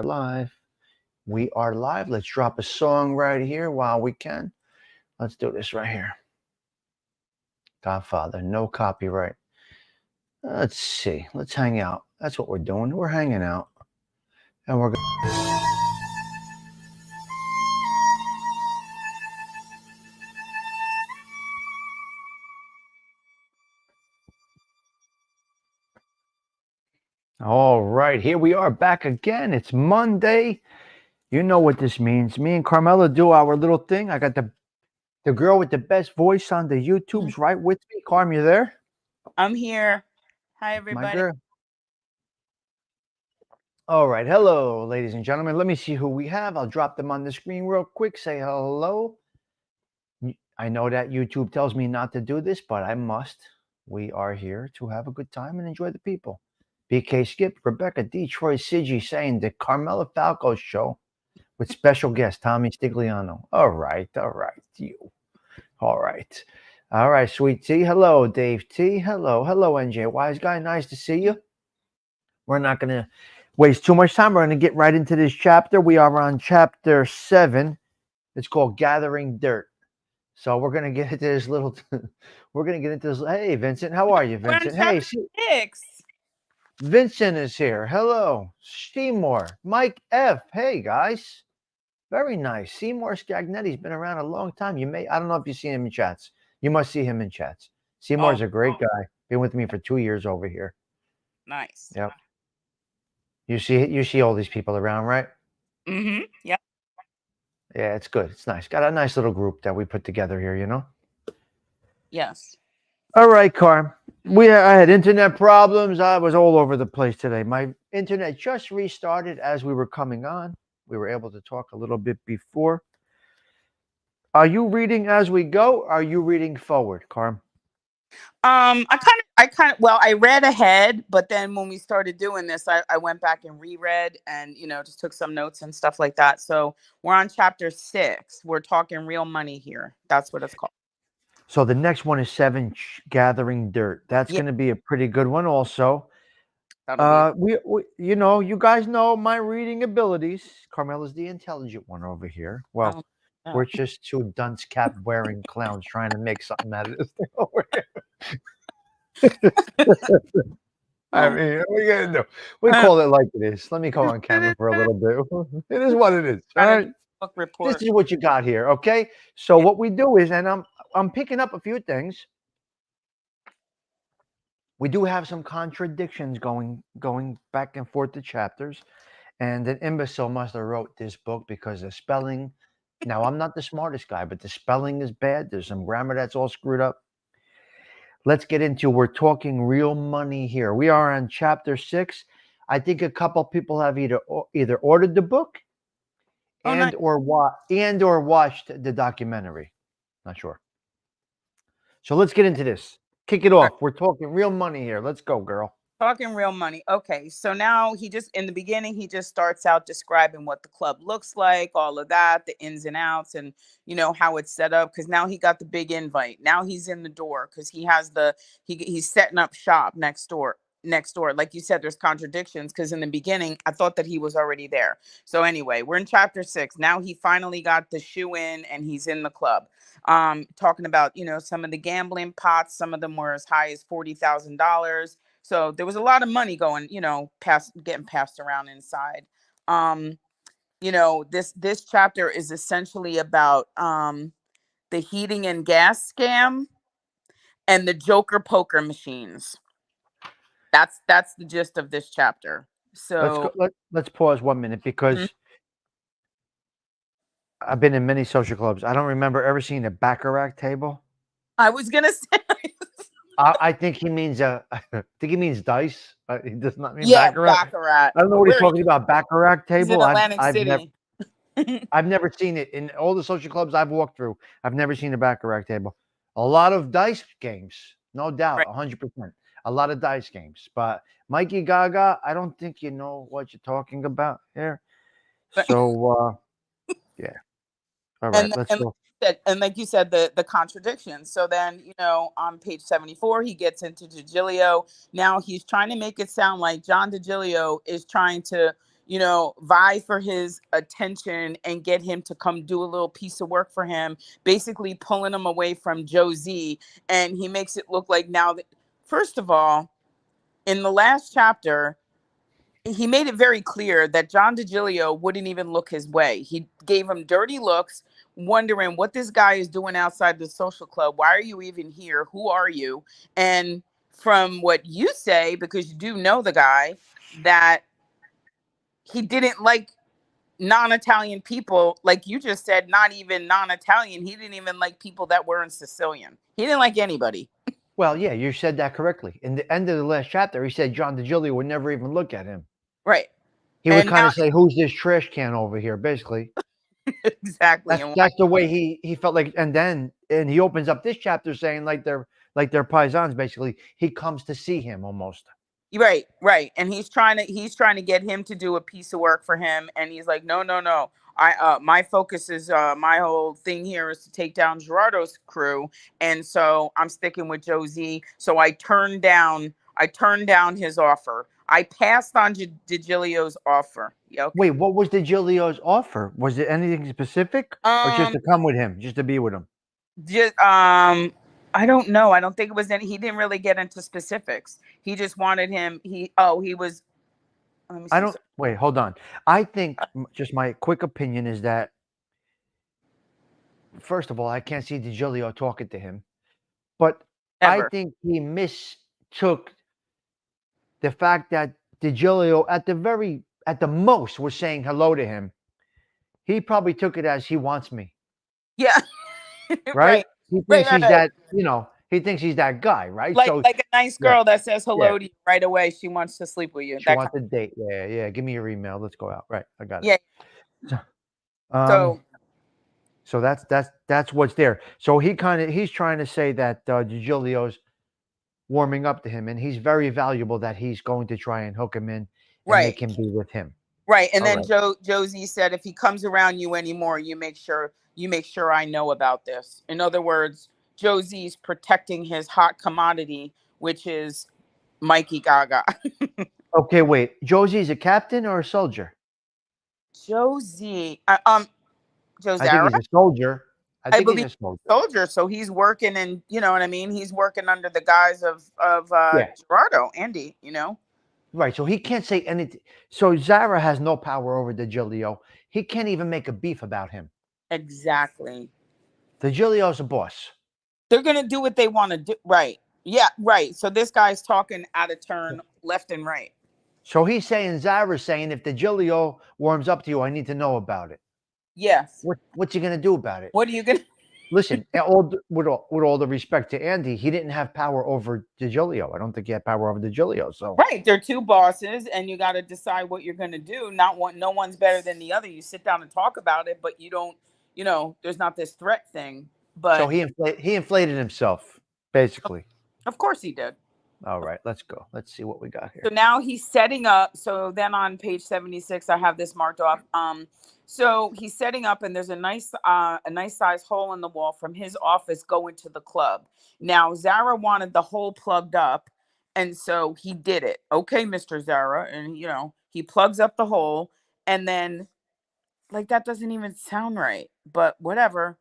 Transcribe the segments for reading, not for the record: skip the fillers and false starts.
Live. We are live. Let's drop a song right here while we can. Let's do this right here. Godfather, no copyright. Let's see. Let's hang out. That's what we're doing. We're hanging out. And we're all right. Here we are back again. It's Monday. You know what this means. Me and Carmela do our little thing. I got the girl with the best voice on the YouTube's right with me. Carm, you there? I'm here. Hi, My everybody. girl. All right. Hello, ladies and gentlemen. Let me see who we have. I'll drop them on the screen real quick. Say hello. I know that YouTube tells me not to do this, but I must. We are here to have a good time and enjoy the people. BK Skip, Rebecca, Detroit, Sigi saying the Carmela Falco show with special guest Tommy Stigliano. All right. You. All right. All right, Sweet T. Hello, Dave T. Hello, NJ. Wise guy. Nice to see you. We're not going to waste too much time. We're going to get right into this chapter. We are on chapter 7. It's called Gathering Dirt. So we're going to get into this little. We're going to get into this. Hey, Vincent, how are you, We're on Vincent? Hey, chapter 6. Vincent is here. Hello, Seymour, Mike F. Hey, guys. Very nice. Seymour Scagnetti's been around a long time. I don't know if you see him in chats. You must see him in chats. Seymour's a great guy. Been with me for 2 years over here. Nice. Yep. You see all these people around, right? Mm-hmm. Yep. Yeah, it's good. It's nice. Got a nice little group that we put together here, you know? Yes. All right, Carm. I had internet problems. I was all over the place today. My internet just restarted as we were coming on. We were able to talk a little bit before. Are you reading as we go? Or are you reading forward, Carm? I read ahead, but then when we started doing this, I went back and reread and, just took some notes and stuff like that. So we're on chapter 6. We're talking real money here. That's what it's called. So the next one is 7, Gathering Dirt. That's Yeah, going to be a pretty good one also. that'll be. You guys know my reading abilities. Carmela's the intelligent one over here. Well, Oh, yeah. we're just two dunce cap wearing clowns trying to make something out of this thing over here. I Oh. mean, what are you gonna do? We call it like it is. Let me go on camera for a little bit. It is what it is. All Trying to right. do a book This report. is what you got here. Okay. So Yeah. what we do is, and I'm picking up a few things. We do have some contradictions going back and forth to chapters. And an imbecile must have wrote this book because the spelling. Now I'm not the smartest guy, but the spelling is bad. There's some grammar that's all screwed up. Let's get into. We're talking real money here. We are on chapter 6. I think a couple people have either ordered the book Oh, nice. or watched the documentary. Not sure. So let's get into this. Kick it off. We're talking real money here. Let's go, girl. Talking real money. Okay. So now in the beginning, he just starts out describing what the club looks like, all of that, the ins and outs, and, how it's set up. Cause now he got the big invite. Now he's in the door because he's setting up shop next door. Next door. Like you said, there's contradictions because in the beginning, I thought that he was already there. So anyway, we're in chapter 6. Now he finally got the shoe in and he's in the club. Talking about, some of the gambling pots, some of them were as high as $40,000. So there was a lot of money going, getting passed around inside. Um, this chapter is essentially about the heating and gas scam and the Joker poker machines. That's the gist of this chapter. Let's go. So Let's pause 1 minute Mhm. because I've been in many social clubs. I don't remember ever seeing a baccarat table. I was gonna say, I think he means I think he means dice. He does not mean yeah, baccarat. baccarat. I don't know what he's Where talking about. Baccarat he's in table. Atlantic City. I've never seen it in all the social clubs I've walked through. I've never seen a baccarat table. A lot of dice games, no doubt, Right. 100%. A lot of dice games, but Mikey Gaga, I don't think you know what you're talking about here. But So yeah, all right, and let's and go. like you said, the contradictions. So then, on page 74, he gets into DiGilio. Now he's trying to make it sound like John DiGilio is trying to, vie for his attention and get him to come do a little piece of work for him, basically pulling him away from Josie. And he makes it look like now that, first of all, in the last chapter, he made it very clear that John DiGilio wouldn't even look his way. He gave him dirty looks, wondering what this guy is doing outside the social club. Why are you even here? Who are you? And from what you say, because you do know the guy, that he didn't like non-Italian people, like you just said, not even non-Italian. He didn't even like people that weren't Sicilian. He didn't like anybody. Well, yeah, you said that correctly. In the end of the last chapter, he said John DiGilio would never even look at him. Right. He would And kind now of say, "Who's this trash can over here?" Basically, exactly. that's the way he felt like. And he opens up this chapter saying like they're paisans. Basically, he comes to see him almost. Right. And he's trying to get him to do a piece of work for him. And he's like, no. My focus is my whole thing here is to take down Gerardo's crew. And so I'm sticking with Josie. So I turned down his offer. I passed on DiGilio's offer. Yeah, okay. Wait, what was DiGilio's offer? Was it anything specific, or just Um, to come with him, just to be with him? just I don't know. I don't think it was any. He didn't really get into specifics. He just wanted him. He was. Let me I see. don't. Wait, hold on. I think just my quick opinion is that first of all, I can't see DiGilio talking to him, but I Ever. think he mistook the fact that DiGilio at the most was saying hello to him. He probably took it as he wants me, Yeah. right? Right. He Right. thinks Right. he's Right. that, he thinks he's that guy, right? Like So like a nice yeah, girl that says yeah. hello to you right away. She wants to sleep with you. She That wants kind. a date. Yeah, yeah. Give me your email. Let's go out. Right. I got it. Yeah. So, um, So so that's what's there. So he's trying to say that DiGilio's warming up to him, and he's very valuable. That he's going to try and hook him in and right. make him be with him. Right. And All then right. Josie said, if he comes around you anymore, you make sure I know about this. In other words, Josie's protecting his hot commodity, which is Mikey Gaga. Okay, wait. Josie's a captain or a soldier? Josie, Joe I think Zara, he's a soldier. I I think he's believe a soldier. soldier. So he's working, and you know what I mean. He's working under the guise of Yeah. Gerardo, Andy. You know Right. So he can't say anything. So Zara has no power over DiGilio. He can't even make a beef about him. exactly. DiGilio's a boss. They're gonna do what they want to do. Right. Yeah. Right. So this guy's talking out of turn, left and right. So he's saying Zara's saying if DiGilio warms up to you, I need to know about it. Yes. What's he gonna do about it? What are you gonna? Listen, with all the respect to Andy, he didn't have power over DiGilio. I don't think he had power over DiGilio. So Right. They're two bosses, and you got to decide what you're gonna do. Not one. No one's better than the other. You sit down and talk about it, but you don't. There's not this threat thing. so But he inflated himself, basically. of course he did. All right, let's go. Let's see what we got So here. now he's setting up. So then on page 76, I have this marked off. So he's setting up, and there's a nice size hole in the wall from his office going to the club. Now Zara wanted the hole plugged up, and so he did it. Okay, Mr. Zara, and he plugs up the hole, and then like that doesn't even sound right, but whatever.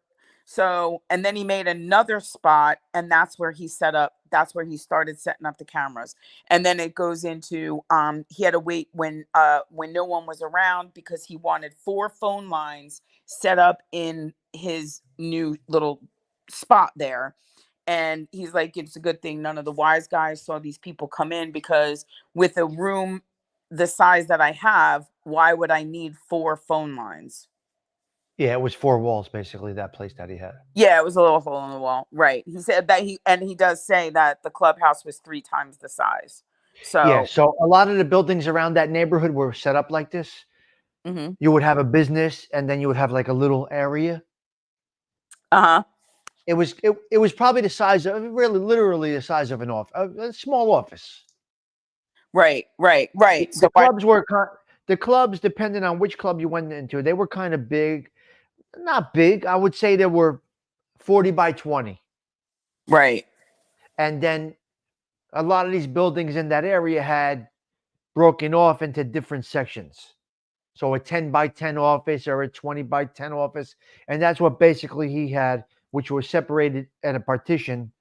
So, and then he made another spot, and that's where he started setting up the cameras. And then it goes into he had to wait when no one was around because he wanted 4 phone lines set up in his new little spot there. And he's like, it's a good thing none of the wise guys saw these people come in, because with a room the size that I have, why would I need 4 phone lines? Yeah, it was four walls basically. That place that he had. Yeah, it was a little hole in the wall. Right. He said that he does say that the clubhouse was 3 times the size. Yeah, So, so a lot of the buildings around that neighborhood were set up like this. mhm. You would have a business, and then you would have like a little area. Uh-huh. It was probably the size of really literally the size of an office, a small office. Right, right, The, right. the So I clubs were the clubs, depending on which club you went into, they were kind of big. Not big. I would say they were 40 by 20. right. And then a lot of these buildings in that area had broken off into different sections. So a 10 by 10 office or a 20 by 10 office. And that's what basically he had, which was separated at a partition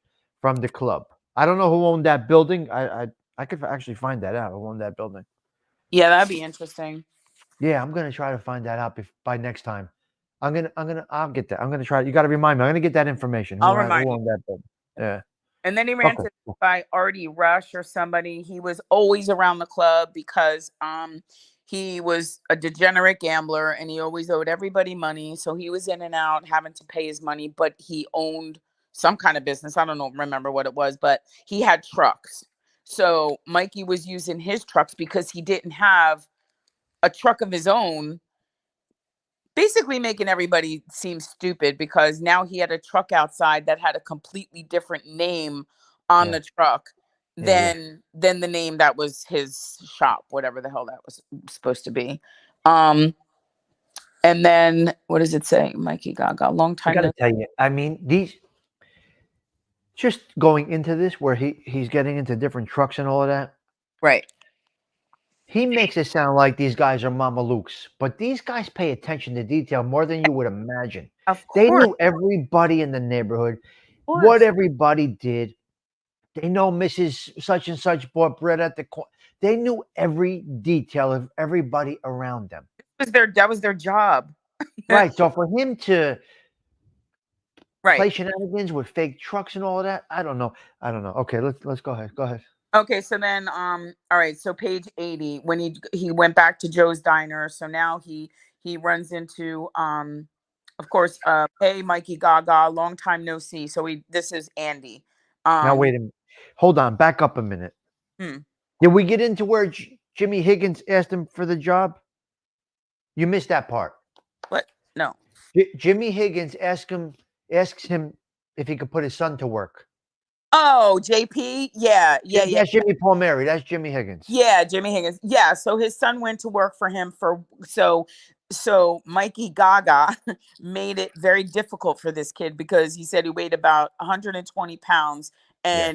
from the club. I don't know who owned that building. I could actually find that out. Who owned that building? Yeah, that'd be interesting. Yeah, I'm gonna try to find that out by next time. I'll get that. I'm gonna try. You got to remind me. I'm gonna get that information. I'll Who remind you. owned that building? Yeah. And then he ran Okay. to by Artie Rush or somebody. He was always around the club because he was a degenerate gambler and he always owed everybody money. So he was in and out having to pay his money, but he owned some kind of business. I don't know, remember what it was, but he had trucks. So Mikey was using his trucks because he didn't have a truck of his own, basically making everybody seem stupid because now he had a truck outside that had a completely different name on Yeah. the truck Yeah. Yeah. than the name that was his shop, whatever the hell that was supposed to be. Um, and then what does it say? Mikey Gaga, long I time got to no. tell you. I mean, these just going into this where he's getting into different trucks and all of that. Right. He makes it sound like these guys are mamalukes, but these guys pay attention to detail more than you would imagine. Of They course. knew everybody in the neighborhood, Of what course. everybody did. They know Mrs. Such and Such bought bread at the corner. They knew every detail of everybody around them. That was their job. Right. So for him to Right. play shenanigans with fake trucks and all of that, I don't know. I don't know. Okay, let's go ahead. Go ahead. Okay, so then all right, so page 80 when he went back to Joe's Diner, so now he runs into of course hey Mikey Gaga, long time no see. So this is Andy. Now Um wait a minute. Hold on. Back up a minute. hmm, Did we get into where Jimmy Higgins asked him for the job? You missed that part. what? No. Jimmy Higgins asks him if he could put his son to work. Oh, JP? Yeah, yeah, yeah. That's Jimmy Palmieri. That's Jimmy Higgins. Yeah, Jimmy Higgins. Yeah, so his son went to work for him so Mikey Gaga made it very difficult for this kid because he said he weighed about 120 pounds Yeah.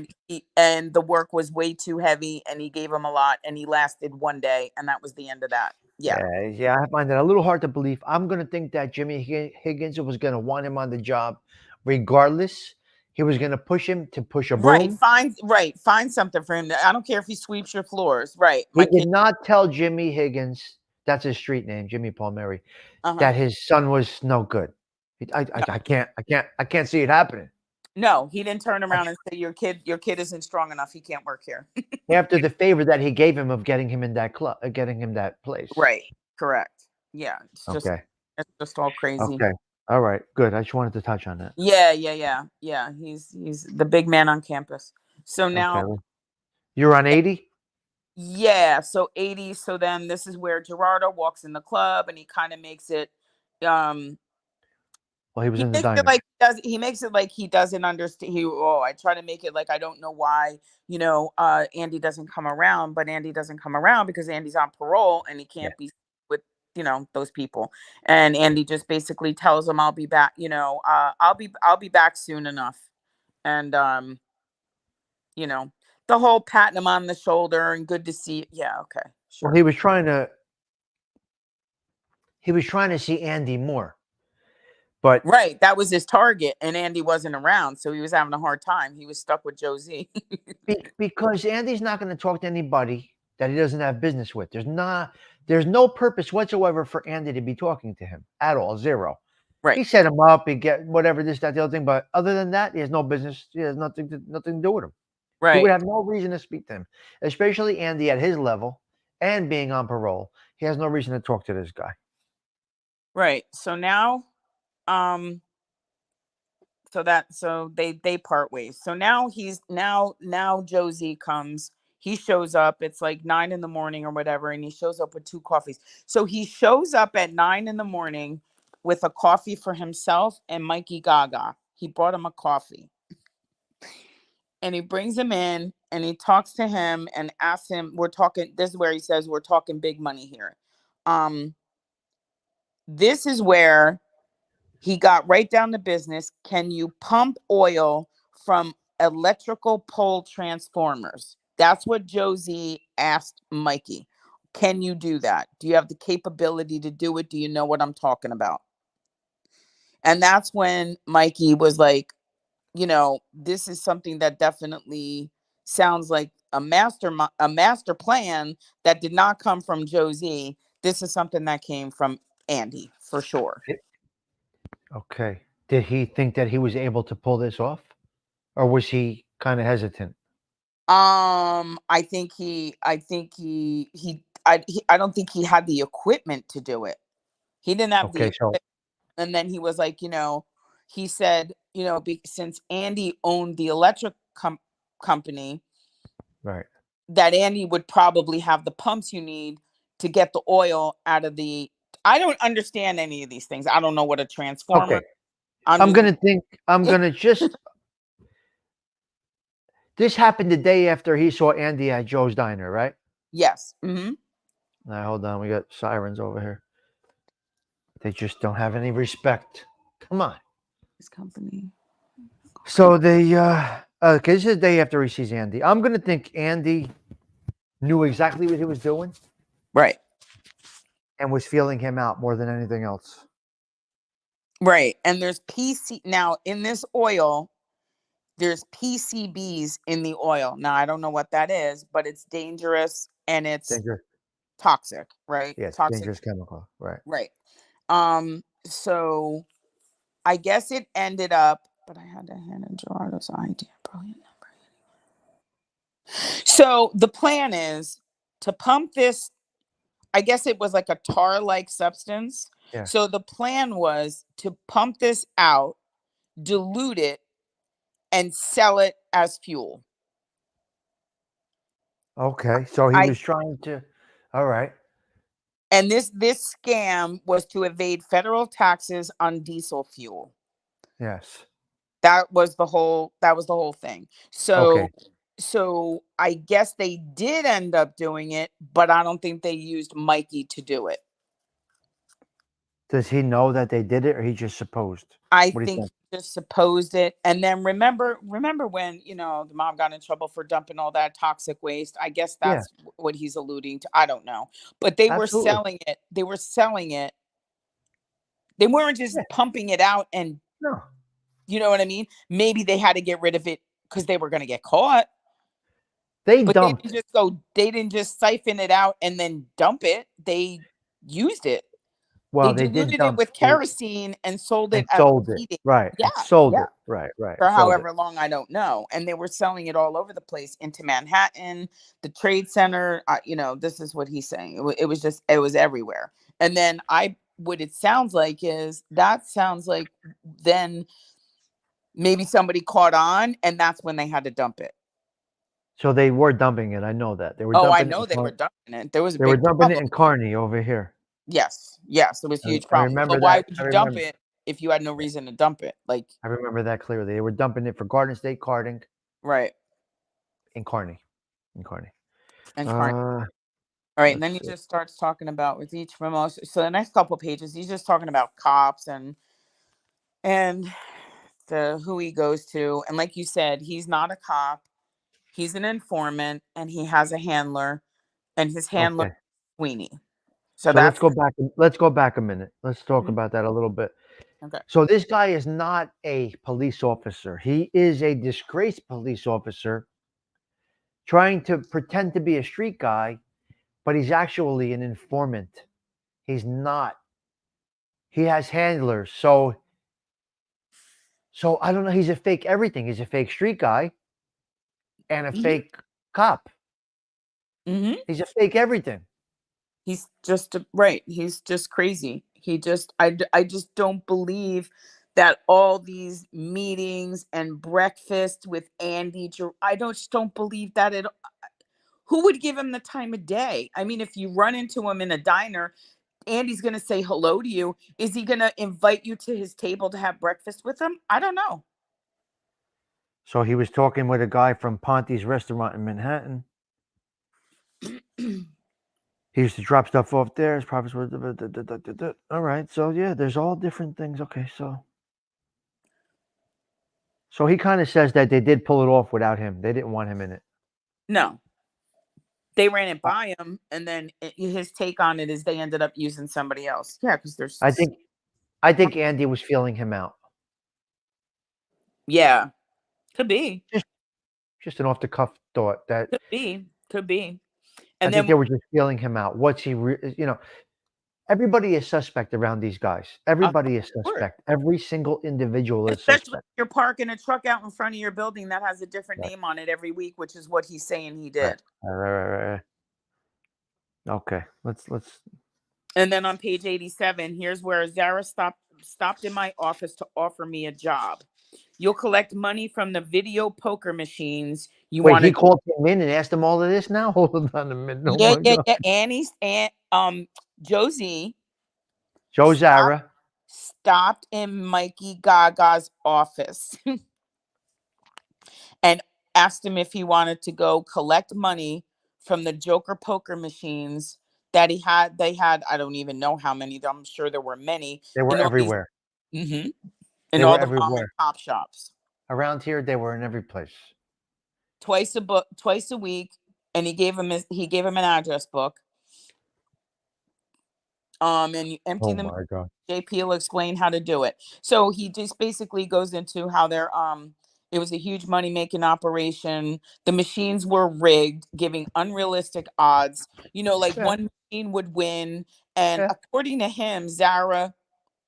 and the work was way too heavy and he gave him a lot and he lasted one day and that was the end of that. Yeah. Yeah, I find that a little hard to believe. I'm going to think that Jimmy Higgins was going to want him on the job regardless. He was going to push him to push a Right. broom. Find something for him. I don't care if he sweeps your floors. Right. He My did kid. not tell Jimmy Higgins, that's his street name, Jimmy Palmieri, Uh-huh. that his son was no good. No, I can't see it happening. no, he didn't turn I around and say your kid isn't strong enough. He can't work here. After the favor that he gave him of getting him in that club, getting him that place. Right. Correct. Yeah. Okay. It's just all crazy. Okay. All right. Good. I just wanted to touch on that. Yeah, yeah, yeah. Yeah. He's the big man on campus. So Okay. now, You're on 80? yeah, so 80. So then this is where Gerardo walks in the club and he kind of makes it um Well, he was he in the makes it diner. like he makes it like he doesn't understand. I try to make it like I don't know why, Andy doesn't come around, but Andy doesn't come around because Andy's on parole and he Yeah. can't be with, those people. And Andy just basically tells him I'll be back, I'll be back soon enough. And you know, the whole patting him on the shoulder and good to see. Yeah, okay, Well, sure. he was trying to see Andy more. But Right, that was his target, and Andy wasn't around, so he was having a hard time. He was stuck with Josie. because Andy's not going to talk to anybody that he doesn't have business with. There's no purpose whatsoever for Andy to be talking to him at all. Zero. Right, He set him up, he get whatever this, that, the other thing. But other than that, he has no business. He has nothing to do with him. He would right, have no reason to speak to him, especially Andy at his level and being on parole. He has no reason to talk to this guy. right. So now, um, so they part ways. So now Josie comes. He shows up. It's like 9 in the morning or whatever, and he shows up with two coffees. So he shows up at 9 in the morning with a coffee for himself and Mikey Gaga. He brought him a coffee. And he brings him in and he talks to him and asks him, we're talking, this is where he says, we're talking big money here. Um, this is where he got right down to business. Can you pump oil from electrical pole transformers? That's what Josie asked Mikey. Can you do that? Do you have the capability to do it? Do you know what I'm talking about? And that's when Mikey was like, this is something that definitely sounds like a master plan that did not come from Josie. This is something that came from Andy for sure. Okay. Did he think that he was able to pull this off, or was he kind of hesitant? I don't think he had the equipment to do it. He didn't have the Okay, so equipment. And then he was like, he said, since Andy owned the electric company, right. that Andy would probably have the pumps you need to get the oil out of the. I don't understand any of these things. I don't know what a transformer. Okay. I'm I'm just gonna think. I'm gonna just. This happened the day after he saw Andy at Joe's Diner, right? yes. Mm-hmm. Now hold on. We got sirens over here. They just don't have any respect. Come on. This company. So they. Okay, this is the day after he sees Andy. I'm gonna think Andy knew exactly what he was doing Right. and was feeling him out more than anything else. Right. And there's PC now in this oil. There's PCBs in the oil. Now I don't know what that is, but it's dangerous and it's Dangerous. toxic, right? Yes, Toxic, dangerous chemical. Right. right. So I guess it ended up, but I had to hand in Gerardo's idea. Brilliant number. So the plan is to pump this. I guess it was like a tar-like substance. Yeah. So the plan was to pump this out, dilute it, and sell it as fuel. Okay. So he I was trying to. All right. and this scam was to evade federal taxes on diesel fuel. Yes. That was the whole thing. Okay. So I guess they did end up doing it, but I don't think they used Mikey to do it. Does he know that they did it, or he just supposed? I What do you think think? he just supposed it. And then remember when, the mom got in trouble for dumping all that toxic waste. I guess Yeah. that's what he's alluding to. I don't know. But they were Absolutely. selling it. They were selling it. They weren't just Yeah. pumping it out and No. you know what I mean? Maybe they had to get rid of it because they were going to get caught. They But dumped. they didn't just siphon it out and then dump it. They used it. They Well, they did diluted it dump with kerosene and sold and it as sold it. heating. Right. Yeah, And sold yeah. it. Right. Right. For Sold it. however long, I don't know. And they were selling it all over the place into Manhattan, the Trade Center. This is what he's saying. It was everywhere. And then what it sounds like is that sounds like then maybe somebody caught on and that's when they had to dump it. So they were dumping it. I know that they were Oh, I dumping it. know they were dumping it. There was a They were big dumping it problem. in Kearney over here. Yes, yes, there was huge I problem. remember But why that. would I you dump remember. it if you had no reason to dump it? Like, I remember that clearly. They were dumping it for Garden State Karting right. in Kearney. In Kearney. And Carney. Uh, All right, and let's then he see. just starts talking about with each memo. So the next couple pages, he's just talking about cops and the who he goes to. And like you said, he's not a cop. He's an informant, and he has a handler, and his handler Okay. is Sweeney. So So let's that's go back. Let's go back a minute. Let's talk Mhm. about that a little bit. Okay. So this guy is not a police officer. He is a disgraced police officer trying to pretend to be a street guy, but he's actually an informant. He's not. He has handlers. So I don't know, he's a fake everything. He's a fake street guy and a hmm fake cop. hmm He's a fake everything. He's just right. He's just crazy. I just don't believe that all these meetings and breakfast with Andy. I just don't believe that at. Who would give him the time of day? I mean, if you run into him in a diner, Andy's going to say hello to you. Is he going to invite you to his table to have breakfast with him? I don't know. So he was talking with a guy from Ponte's restaurant in Manhattan. He used to drop stuff off there. His profits were. All right. So yeah, there's all different things. Okay. So he kind of says that they did pull it off without him. They didn't want him in it. No, They ran it by him, and then his take on it is they ended up using somebody else. Yeah, because there's I think I think Andy was feeling him out. yeah, could be, Just just an off the cuff thought that could be, I and think then they were just feeling him out. What's he everybody is suspect around these guys. of Everybody is course, suspect. Every single individual is especially if suspect. you're parking a truck out in front of your building that has a different Right. name on it every week, which is what he's saying he Right. did. Right. Okay. Let's And then on page 87, here's where Zara stopped in my office to offer me a job. You'll collect money from the video poker machines. You wait, want he to called him in and asked him all of this now? Hold on a minute. Oh Yeah, my yeah, God. yeah. Annie's and Josie Joe stopped Zara. stopped in Mikey Gaga's office and asked him if he wanted to go collect money from the Joker poker machines that he had. They had, I don't even know how many. I'm sure there were many They were in all these everywhere. mhm, in They were all the mom and everywhere. pop shops. Around here, they were in every place. Twice a week, and he gave him an address book. And you empty Oh them. my God. JP will explain how to do it. So he just basically goes into how it was a huge money making operation. The machines were rigged, giving unrealistic odds. Like Yeah. one machine would win. And Yeah. according to him, Zara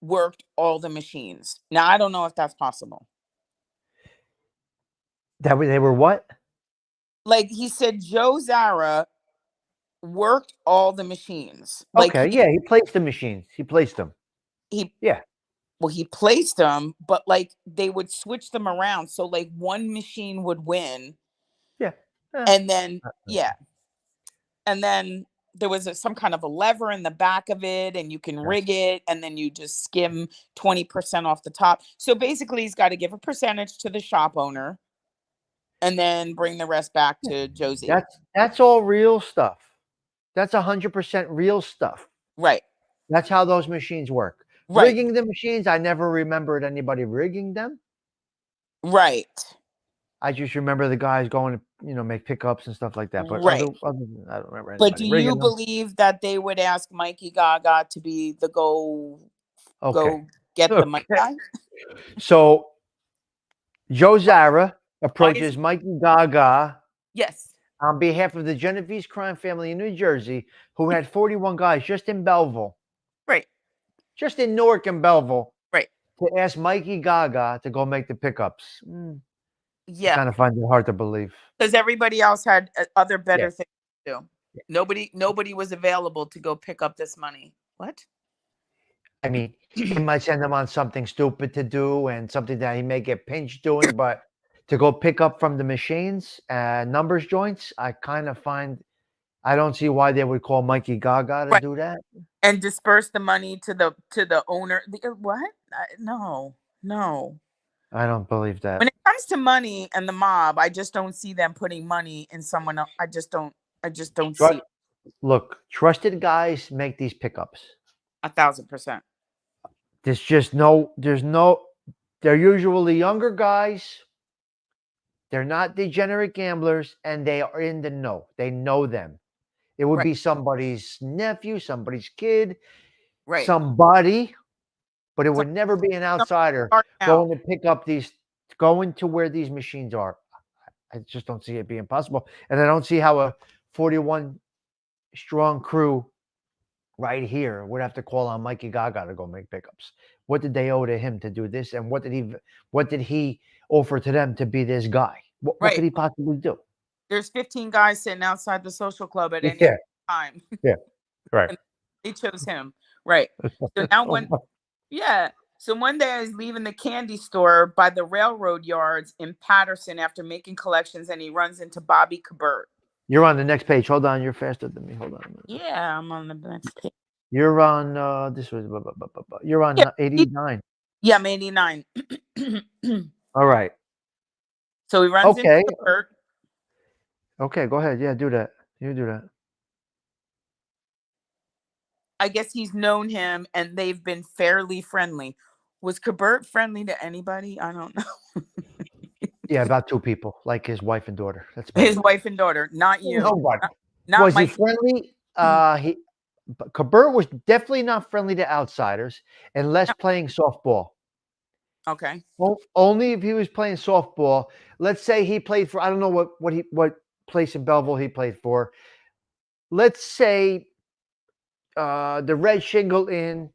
worked all the machines. Now I don't know if that's possible. They were what? Like he said, Joe Zara worked all the machines. Like Okay. Yeah. He placed the machines. He placed them. he Yeah. well, he placed them, but like they would switch them around. So like one machine would win, Yeah. Eh, and then yeah, and then there was some kind of a lever in the back of it, and you can rig yes. it, and then you just skim 20% off the top. So basically, he's got to give a percentage to the shop owner, and then bring the rest back Yeah. to Josie. That's all real stuff. That's 100% real stuff. Right, That's how those machines work. right, Rigging the machines, I never remembered anybody rigging them. right, I just remember the guys going to, make pickups and stuff like that. But other right. than that, I don't remember But do anybody you rigging them. believe that they would ask Mikey Gaga to be the Okay. go get the money Okay. guy? So Joe Why, Zara why is approaches Mikey Gaga yes, on behalf of the Genovese crime family in New Jersey, who had 41 guys just in Belleville, right, just in Newark and Belleville, right, to ask Mikey Gaga to go make the pickups. I yeah, kind of find it hard to believe. because everybody else had other Yeah. better things to do. Nobody was available to go pick up this money. What? I mean, he might send him on something stupid to do and something that he may get pinched doing, but to go pick up from the machines, numbers joints, I don't see why they would call Mikey Gaga to Right, do that. and disperse the money to the owner. What? No, no. I don't believe that. When it comes to money and the mob, I just don't see them putting money in someone else. I just don't. I just don't see it. Look, trusted guys make these pickups. 1,000%. They're usually younger guys. They're not degenerate gamblers, and they are in the know. They know them. It would Right, be somebody's nephew, somebody's kid, right. somebody, but it Some, would never be an some outsider start out. going to where these machines are. I just don't see it being possible. And I don't see how a 41 strong crew right here would have to call on Mikey Gaga to go make pickups. What did they owe to him to do this? And what did he offer to them to be this guy? What Right. could he possibly do? There's 15 guys sitting outside the social club at any Yeah, time. yeah, right. And they chose him. Right. So now yeah. So one day I was leaving the candy store by the railroad yards in Patterson after making collections, and he runs into Bobby Cabert. You're on the next page. Hold on, you're faster than me. Hold on a minute. Yeah, I'm on the next page. You're on you're Yeah, on 89. yeah, I'm 89. All right. So he runs into Okay. Cabert. Okay, go ahead. Yeah, do that. You do that. I guess he's known him and they've been fairly friendly. Was Cabert friendly to anybody? I don't know. Yeah, about two people, like his wife and daughter. That's about His it. wife and daughter, not you. Nobody. Not Was he Mikey. friendly? Kabert was definitely not friendly to outsiders unless No. playing softball. Okay. Only if he was playing softball. Let's say he played for, I don't know what place in Belleville he played for. Let's say the Red Shingle Inn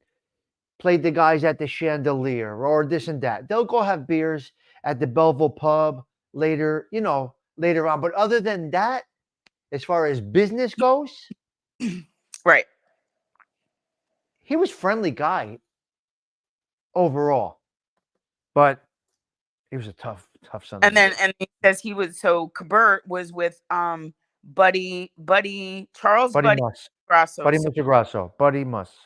played the guys at the Chandelier or this and that. They'll go have beers at the Belleville pub later, later on. But other than that, as far as business goes, Right. he was friendly guy overall. But he was a tough son of And a then bitch. and he says he was so Kabert was with Buddy Charles Buddy Buddy Muss. Grasso. Buddy So Mussagrasso. Buddy Muss.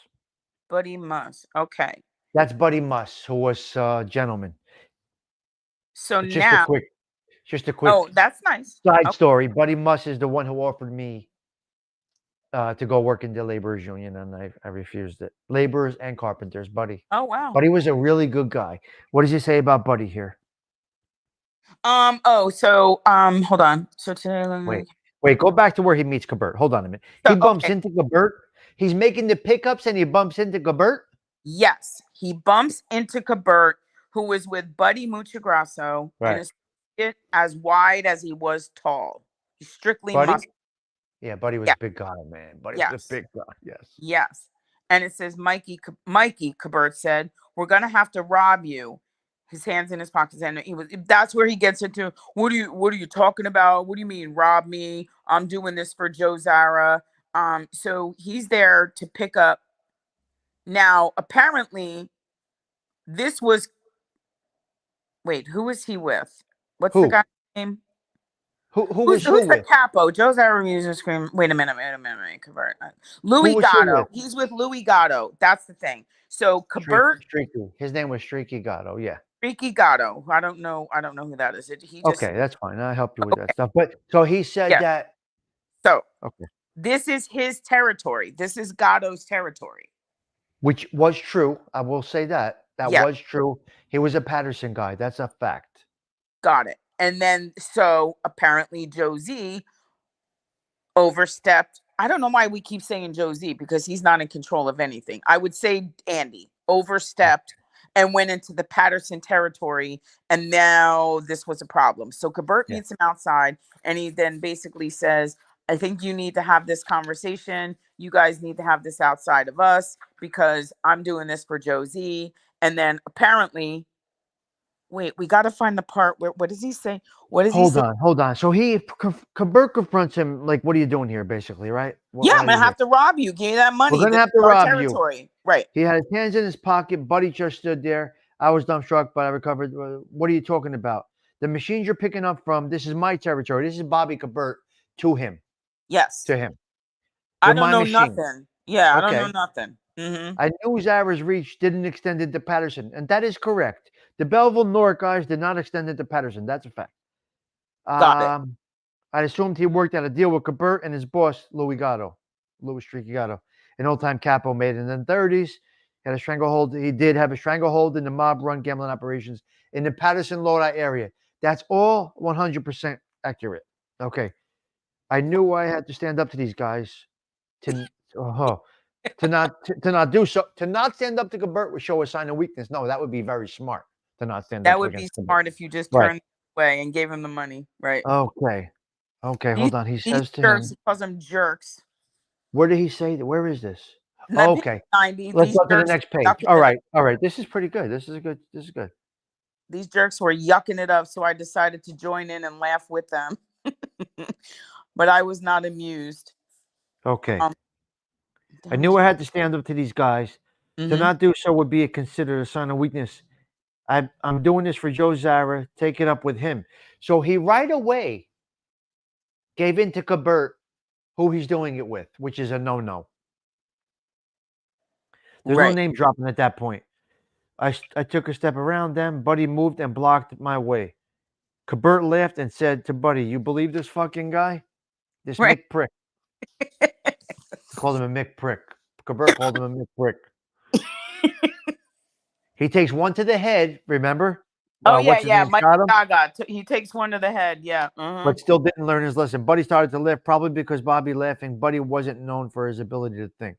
Buddy Muss. Okay. That's Buddy Muss, who was a gentleman. So It's just a now, quick, just a quick oh, that's nice. side Okay. story. Buddy Muss is the one who offered me to go work in the laborers union, and I refused it. Laborers and carpenters, Buddy. Oh wow. Buddy was a really good guy. What does he say about Buddy here? Hold on. So today, Wait, go back to where he meets Kabert. Hold on a minute. so He bumps okay. into Kabert. He's making the pickups and he bumps into Kabert. Yes, he bumps into Kabert, who was with Buddy Muchagrasso and Right. is as wide as he was tall. He's strictly Buddy? muscle. Yeah, Buddy was Yeah. a big guy, man. Buddy was a Yes. big guy. Yes. Yes. And it says, Mikey, Kabert said, we're going to have to rob you. His hands in his pockets. And that's where he gets into, what are you talking about? What do you mean rob me? I'm doing this for Joe Zara. So he's there to pick up. Now, apparently this was, wait, who was he with? What's the Who? guy's name? Who Who's was who the with? capo? Joe Zara user scream. Wait a minute. Kabert. Who Louis was who Gatto. with? He's with Louis Gatto. That's the thing. So Kabert, Streaky. His name was Streaky Gatto. Yeah. Ricky Gatto. I don't know who that is. He just Okay, that's fine. I'll help you with that okay. stuff. But so he said Yeah. that. So Okay. this is his territory. This is Gatto's territory. Which was true. I will say that. That Yeah. was true. He was a Patterson guy. That's a fact. Got it. And then so apparently Josie overstepped. I don't know why we keep saying Josie because he's not in control of anything. I would say Andy overstepped and went into the Patterson territory, and now this was a problem. So Kabert Yeah. meets him outside, and he then basically says, I think you need to have this conversation. You guys need to have this outside of us because I'm doing this for Josie. And then apparently, wait, we got to find the part where, what does he say? What does he say? Hold on. So Kabert confronts him like, "What are you doing here?" Basically, right? Yeah, Why I'm are you gonna here? have to rob you. Give me that money. We're gonna This have is to our rob you. territory. Right. He had his hands in his pocket. Buddy just stood there. I was dumbstruck, but I recovered. What are you talking about? The machines you're picking up from, this is my territory. This is Bobby Kabert to him. Yes. To him. I They're don't my know machines. nothing. Yeah, I don't know Okay. nothing. Mm-hmm. I knew his average reach didn't extend into Patterson, and that is correct. The Belleville North guys did not extend into Patterson. That's a fact. Got it. I assumed he worked out a deal with Kabert and his boss, Louis Streaky Gatto, an old-time capo made in the 30s. Had a stranglehold. He did have a stranglehold in the mob-run gambling operations in the Patterson Lodi area. That's all 100% accurate. Okay. I knew I had to stand up to these guys to not do so. To not stand up to Kabert would show a sign of weakness. No, that would be very smart to not stand That up would be against Kabert. smart if you just Right. turned away and gave him the money. Right. Okay. Okay, These, hold on. He these says to jerks, him, he calls them jerks. where did he say that? Where is this? Not Okay. 90. Let's These go to the jerks next page. yucking All it right. up. All right. This is pretty good. This is good. These jerks were yucking it up, so I decided to join in and laugh with them. But I was not amused. Okay. I knew I had to stand up to these guys. To not do so would be considered a sign of weakness. I'm doing this for Joe Zara. Take it up with him. So he right away gave in to Kabert who he's doing it with, which is a no-no. There's no name dropping at that point. I took a step around them. Buddy moved and blocked my way. Kabert laughed and said to Buddy, "You believe this fucking guy? This Mick Prick." He called him a Mick Prick. Kabert called him a Mick Prick. He takes one to the head, remember? Oh yeah, what's his yeah. name Mike shot him, Gaga. He takes one to the head. Yeah. but still didn't learn his lesson. Buddy started to live probably because Bobby laughing. Buddy wasn't known for his ability to think,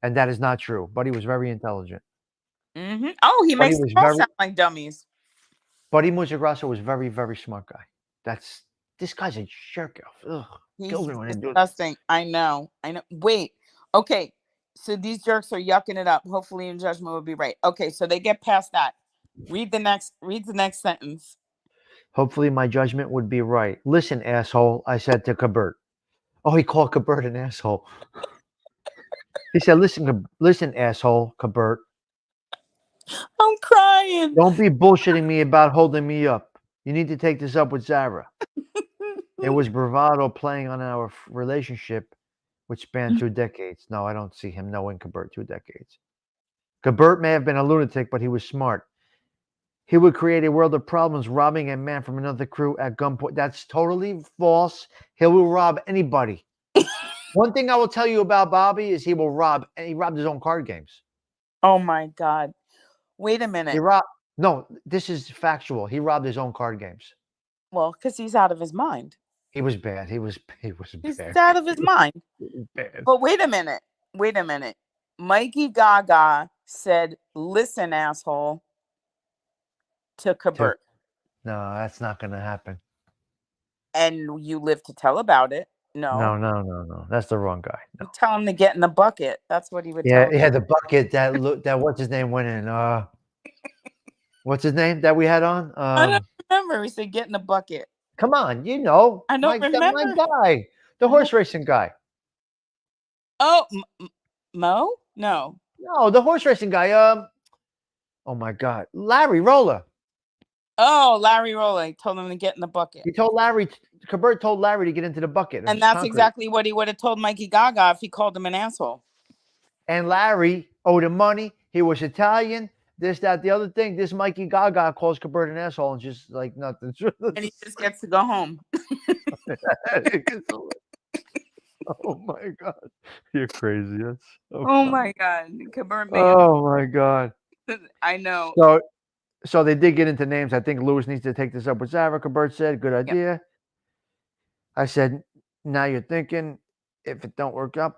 and that is not true. Buddy was very intelligent. Oh, he Buddy makes them was all very sound like dummies. Buddy Musagrasso was very very smart guy. That's This guy's a jerk off. Ugh, He's kills me when they do that. disgusting. I know. I know. Wait. Okay. So these jerks are yucking it up. Hopefully, in judgment will be right. Okay. So they get past that. Read the next. Read the next sentence. Hopefully my judgment would be right. Listen, asshole, I said to Kabert. Oh, he called Kabert an asshole. He said, listen, asshole, Kabert. I'm crying. Don't be bullshitting me about holding me up. You need to take this up with Zara. It was bravado playing on our relationship, which spanned 2 decades. No, I don't see him knowing Kabert 2 decades. Kabert may have been a lunatic, but he was smart. He would create a world of problems, robbing a man from another crew at gunpoint. That's totally false. He will rob anybody. One thing I will tell you about Bobby is he robbed his own card games. Oh my God. Wait a minute. No, this is factual. He robbed his own card games. Well, because he's out of his mind. He was bad. He was He's bad. out of his mind. He was bad. But wait a minute. Wait a minute. Mikey Gaga said, "Listen, asshole," to Kabert. No, that's not going to happen. And you live to tell about it. No. No. That's the wrong guy. No. You tell him to get in the bucket. That's what he would Yeah, tell him. yeah, the bucket that what's his name went in. What's his name that we had on? I don't remember. He said, "Get in the bucket." Come on, you know. I don't my remember. guy. The horse racing guy. Oh, Mo? No. No, the horse racing guy. Oh my God, Larry Roller. Oh, Larry Rowley told him to get in the bucket. He told Larry. Kabert told Larry to get into the bucket. And that's exactly what he would have told Mikey Gaga if he called him an asshole. And Larry owed him money. He was Italian. This, that, the other thing. This Mikey Gaga calls Kabert an asshole and just like nothing. And he just gets to go home. Oh my God, you're crazy. That's so funny. My God, Kabert. Oh my God. I know. So they did get into names. I think Lewis needs to take this up with Zara. Kabert said, "Good idea." Yep. I said, "Now you're thinking. If it don't work out,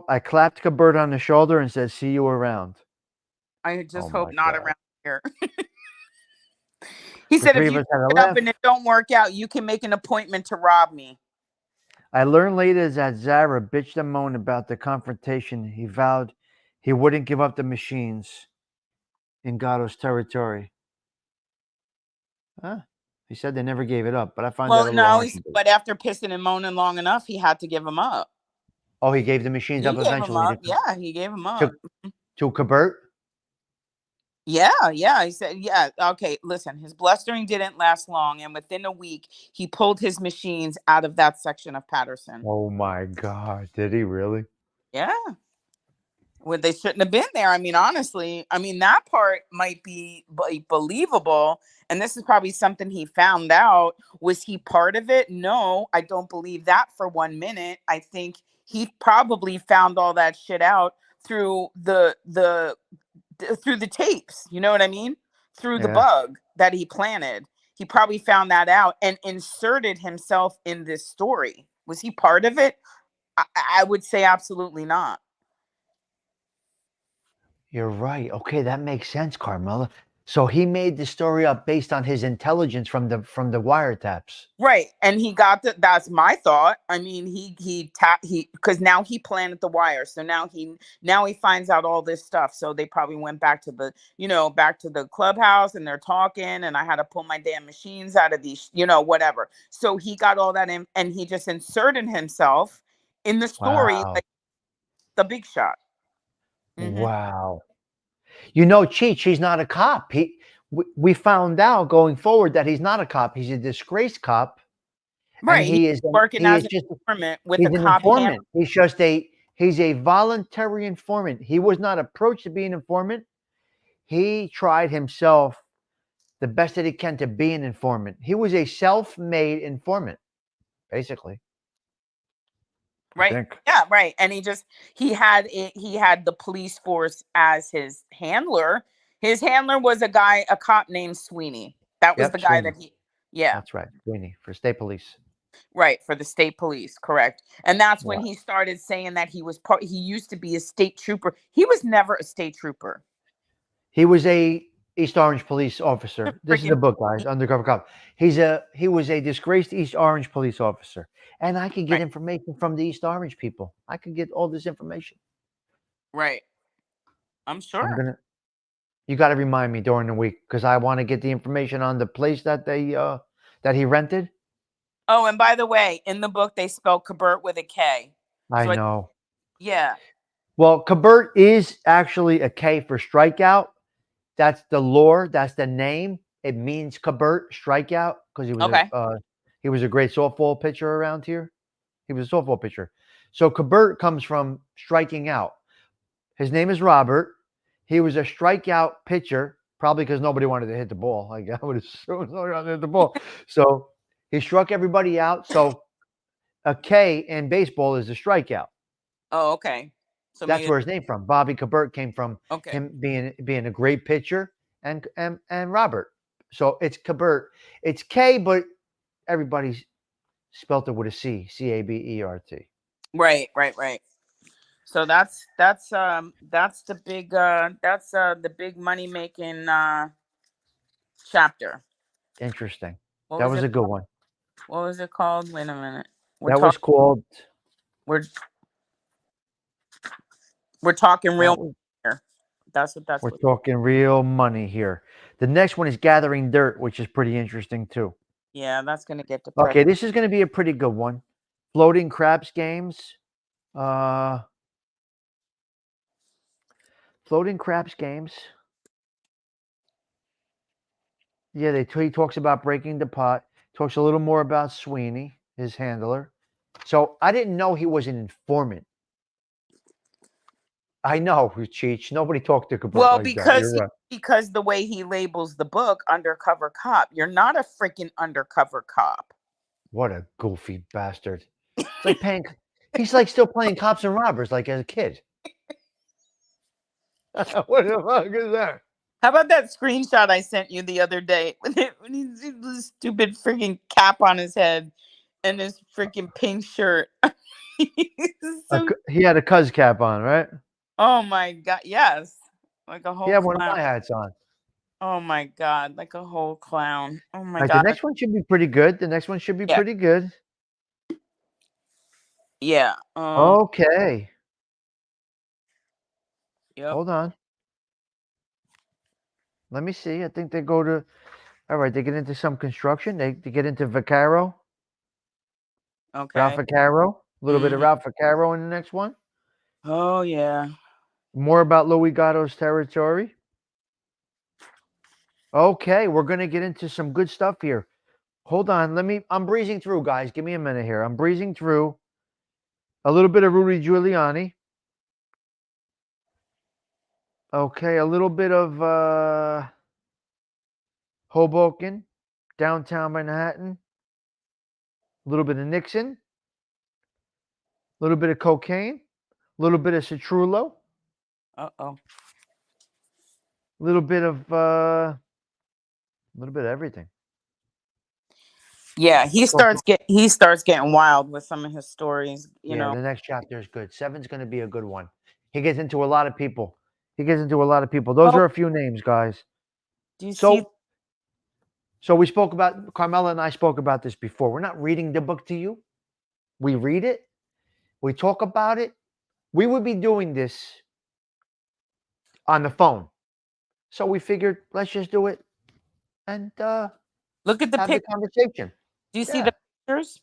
I clapped Kabert on the shoulder and said, "See you around." I just hope not around here. He said, "If you get up and it don't work out, you can make an appointment to rob me." I learned later that Zara bitched and moaned about the confrontation. He vowed he wouldn't give up the machines in Gatto's territory. Huh? He said they never gave it up, but I find that a little hard. But after pissing and moaning long enough, he had to give them up. Oh, he gave the machines up eventually. Yeah, he gave them up. To Kabert? Yeah. He said, yeah, okay, listen, his blustering didn't last long, and within a week, he pulled his machines out of that section of Patterson. Oh my God, did he really? Yeah. Well, they shouldn't have been there. I mean, honestly, that part might be believable. And this is probably something he found out. Was he part of it? No, I don't believe that for 1 minute. I think he probably found all that shit out through the tapes. You know what I mean? Through the bug that he planted. He probably found that out and inserted himself in this story. Was he part of it? I would say absolutely not. You're right. Okay, that makes sense, Carmela. So he made the story up based on his intelligence from the wiretaps. Right. And he got that's my thought. I mean, because now he planted the wire. So now he finds out all this stuff. So they probably went back to the clubhouse and they're talking, and I had to pull my damn machines out of these, whatever. So he got all that in and he just inserted himself in the story like the big shot. Mm-hmm. Wow. Cheech, he's not a cop. We found out going forward that he's not a cop. He's a disgraced cop. Right. He's working as an informant with a cop. Informant. He's a voluntary informant. He was not approached to be an informant. He tried himself the best that he can to be an informant. He was a self-made informant, basically. Right. Yeah, right. And he had the police force as his handler. His handler was a cop named Sweeney. That was Yep, the guy Sweeney. that yeah, That's right, Sweeney for state police. right, for the state police, correct. And that's when Yeah. he started saying that he was he used to be a state trooper. He was never a state trooper. He was a East Orange police officer. This is the Freaking book, guys. Undercover Cop. He was a disgraced East Orange police officer, and I could get right, information from the East Orange people. I could get all this information. right. I'm I'm sure. gonna. You got to remind me during the week because I want to get the information on the place that he rented. Oh, and by the way, in the book they spell Cabert with a K. I So know. yeah. Well, Cabert is actually a K for strikeout. That's the lore. That's the name. It means Cabert strikeout because Okay. he was a great softball pitcher around here. He was a softball pitcher. So Cabert comes from striking out. His name is Robert. He was a strikeout pitcher, probably because nobody wanted to hit the ball. Like I would assume nobody wanted to hit the ball. So he struck everybody out. So a K in baseball is a strikeout. Oh, okay. So That's maybe where his name from. Bobby Cabert came from okay. him being a great pitcher and Robert. So it's Cabert. It's K, but everybody spelt it with a C. Cabert. Right, right, right. So that's the big money making chapter. Interesting. What That was was it? a good one. What was it called? Wait a minute. We're That was talking called. we're we're talking That real was. here. That's We're what. talking real money here. The next one is gathering dirt, which is pretty interesting too. Yeah, that's gonna get depressed. Okay, this is going to be a pretty good one. Floating craps games. Uh, floating craps games. Yeah, he talks about breaking the pot. Talks a little more about Sweeney, his handler. So I didn't know he was an informant. I know, Cheech. Nobody talked to Gabert Well, like that. You're right. because the way he labels the book, Undercover Cop, you're not a freaking undercover cop. What a goofy bastard. It's like paying. He's like still playing cops and robbers like as a kid. What the fuck is that? How about that screenshot I sent you the other day when he's this stupid freaking cap on his head and his freaking pink shirt? So, He had a cuz cap on, right? oh my god, yes, like a He whole had one of clown. my hats on. Oh my god, like a whole clown. Oh All my right, the god. next one should be pretty good. The next one should be Yeah, pretty good. yeah. Okay. Yep. Hold on. Let me see. I think they go to. All right, they get into some construction. They get into Vaccaro. Ralph Okay. Vaccaro. A little bit of Mhm. Ralph Vaccaro in the next one. Oh yeah. More about Louis Gatto's territory. Okay, we're gonna get into some good stuff here. Hold on. I'm breezing through, guys. Give me a minute here. I'm breezing through. A little bit of Rudy Giuliani. Okay, a little bit of Hoboken, downtown Manhattan. A little bit of Nixon. A little bit of cocaine. A little bit of Citrullo. Uh-oh. A little bit of everything. Yeah, Talk- he starts getting wild with some of his stories, you Yeah, know. the next chapter is good. Seven's going to be a good one. He gets into a lot of people. Those Oh, are a few names, guys. do you see So, we spoke about Carmela and I spoke about this before. We're not reading the book to you. We read it. We talk about it. We would be doing this on the phone. So we figured let's just do it and look at the have the pic? conversation. Do you see Yeah. the pictures?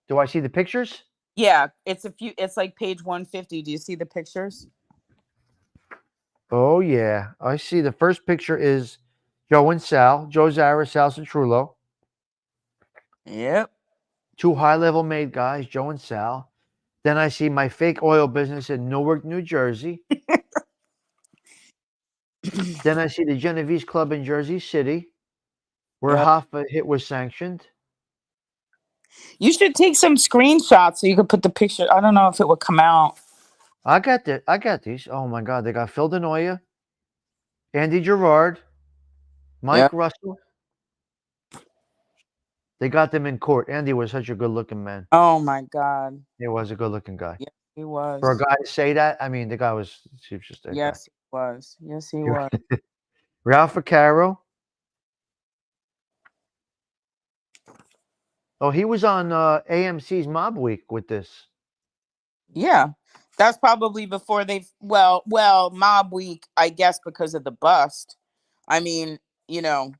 Do I see the pictures? Yeah, it's like page 150. Do you see the pictures? Oh yeah, I see. The first picture is Joe and Sal, Joe Zara, Sal Citrullo, Yep. two high-level made guys, Joe and Sal. Then I see my fake oil business in Newark, New Jersey. Then I see the Genovese Club in Jersey City, where Yep. half a hit was sanctioned. You should take some screenshots so you could put the picture. I don't know if it would come out. I got these. Oh my God, they got Phil Denoya, Andy Gerard, Mike Yep. Russell, They got them in court. Andy was such a good-looking man. Oh my God. He was a good-looking guy. Yes, he For a was. guy to say that, I mean, the guy was he was just a guy. Yes, he was. Yes, he was. Ralph Caro. Oh, he was on AMC's Mob Week with this. Yeah. That's probably before they well, Mob Week, I guess because of the bust. I mean, you know,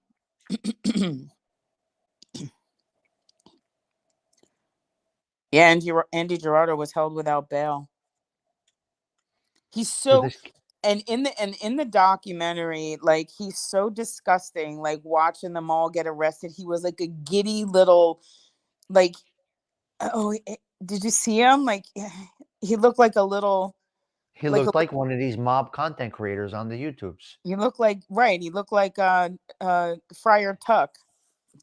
yeah, Andy Gerardo was held without bail. He's So so this and in the documentary, like he's so disgusting, like watching them all get arrested. He was like a giddy little like did you see him? Like he looked like a little he like a looked like one of these mob content creators on the YouTubes. he looked like right, he looked like Friar Tuck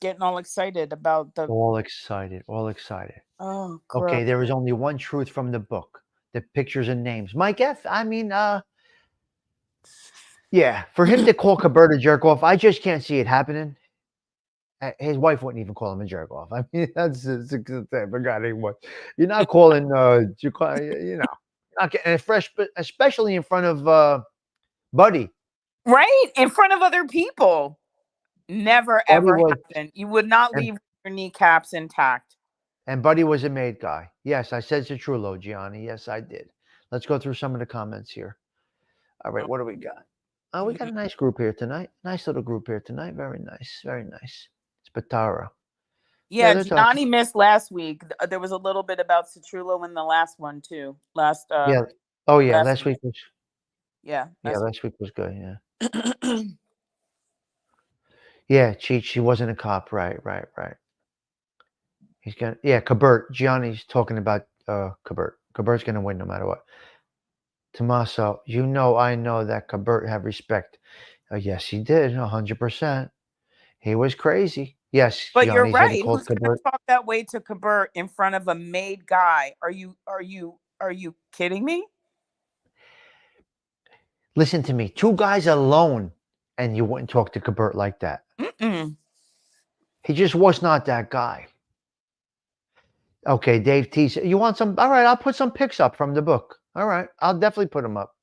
getting all excited about the All excited, all excited. oh gross. Okay, there is only one truth from the book: the pictures and names. Mike F. I mean, yeah, for him to call Cabert a jerk off, I just can't see it happening. His wife wouldn't even call him a jerk off. I mean, that's the type of guy he was. You're not calling, you know, not getting fresh, especially in front of Buddy. Right? In front of other people. Never Buddy ever was, happen. You would not and leave your kneecaps intact. Buddy was a made guy. Yes, I said Citrullo, Gianni. Yes, I did. Let's go through some of the comments here. All right, what do we got? Oh, we got a nice group here tonight. Nice little group here tonight. Very nice. Very nice. Spatara. Yeah, Yeah, they're talking. Gianni missed last week. There was a little bit about Citrullo in the last one too. Yeah. Oh, yeah. Last Last week was. yeah, Yeah, last last week was good. Yeah. week. Yeah, Cheech. She wasn't a cop. Right. Right. Right. He's gonna. Yeah, Cabert. Gianni's talking about Cabert. Cabert's gonna win no matter what. Tommaso, I know that Cabert have respect. Yes, he did. 100%. He was crazy. Yes, But you're Gianni's gonna right. call Who's gonna Cabert. talk that way to Cabert in front of a made guy? Are you kidding me? Listen to me. Two guys alone, and you wouldn't talk to Cabert like that. Mm-mm. He just was not that guy. Okay, Dave T. You want some? All right, I'll put some pics up from the book. All right, I'll definitely put them up.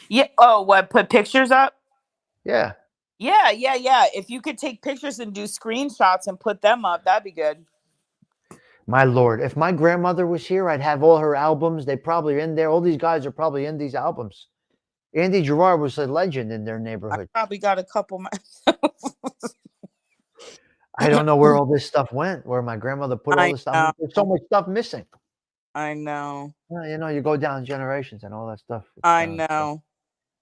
Yeah. Oh, what? Put pictures up? Yeah, Yeah, yeah, yeah. If you could take pictures and do screenshots and put them up, that'd be good. my lord. If my grandmother was here, I'd have all her albums. They probably are in there. All these guys are probably in these albums. Andy Gerard was a legend in their I neighborhood. probably got a couple myself. I don't know where all this stuff went, where my grandmother put all I this stuff. know. There's so much stuff missing. I know. Well, you go down generations and all that stuff. I So. know.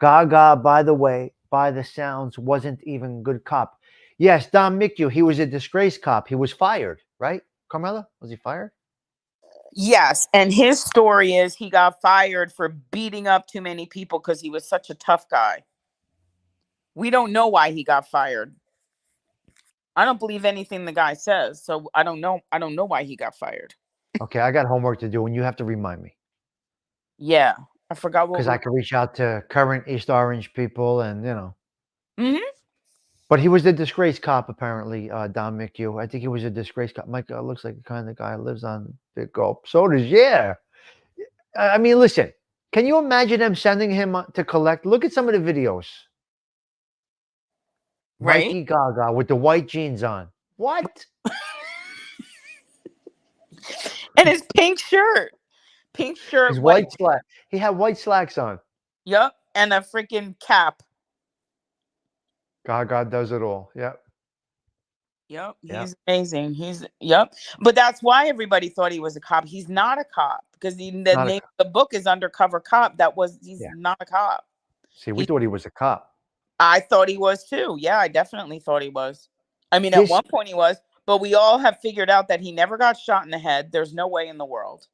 Gaga, by the way, by the sounds, wasn't even good cop. Yes, Don Mickey, he was a disgrace cop. He was fired, right? Carmela, was he fired? Yes, and his story is he got fired for beating up too many people because he was such a tough guy. We don't know why he got fired. I don't believe anything the guy says, so I don't know. I don't know why he got fired. Okay, I got homework to do, and you have to remind me Yeah, I forgot what because we I were. can reach out to current East Orange people, and Mhm. But he was a disgrace cop, apparently. Don McHugh. I think he was a disgrace cop. Mike looks like the kind of guy who lives on Big Gulp. So does yeah. I mean, listen. Can you imagine them sending him to collect? Look at some of the videos. Right? Mikey Gaga with the white jeans on. What? And his pink shirt. Pink shirt, His white. white slack. He had white slacks on. Yep. And a freaking cap. Gaga does it all. Yep. Yep. Yep. He's amazing. Yep. But that's why everybody thought he was a cop. He's not a cop because the Not a name of the book is Undercover Cop. He's yeah. not a cop. See, we He thought he was a cop. I thought he was too. Yeah, I definitely thought he was. I mean, at This one point he was, but we all have figured out that he never got shot in the head. There's no way in the world.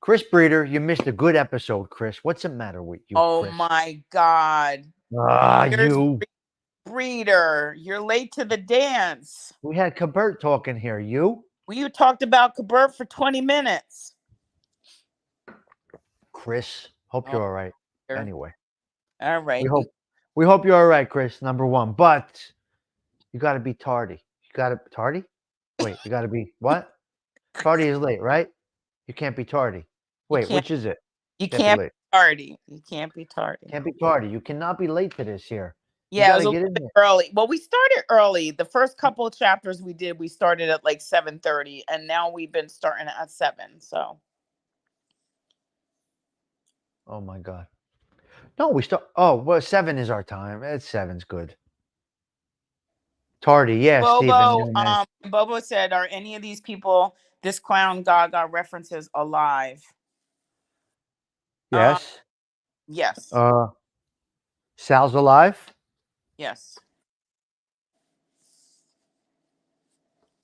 Chris Breeder, you missed a good episode, Chris. What's the matter with you, Oh Chris? my God. Here's You. Breeder. You're late to the dance. We had Cabert talking here. You, You talked about Cabert for 20 minutes. Chris. Hope Oh, you're all right. dear. Anyway, All right. we hope you're all right, Chris. Number one, but you got to be tardy. You got to tardy. Wait, you got to be what? Tardy is late, right? You can't be tardy. You Wait, can't which is it? you Can't be can't late. be tardy. You can't be tardy. Can't be tardy. You cannot be late to this here. You Yeah, it got was to a get little in bit there. early. Well, we started early. The first couple of chapters we did, we started at like 7:30, and now we've been starting at 7. So Oh my God. No, we start. Oh, well, 7 is our time. It's 7's good. Tardy, yeah, Stephen. Bobo said, "Are any of these people this clown Gaga references alive?" Um, Yes. yes, Uh, Sal's alive. yes,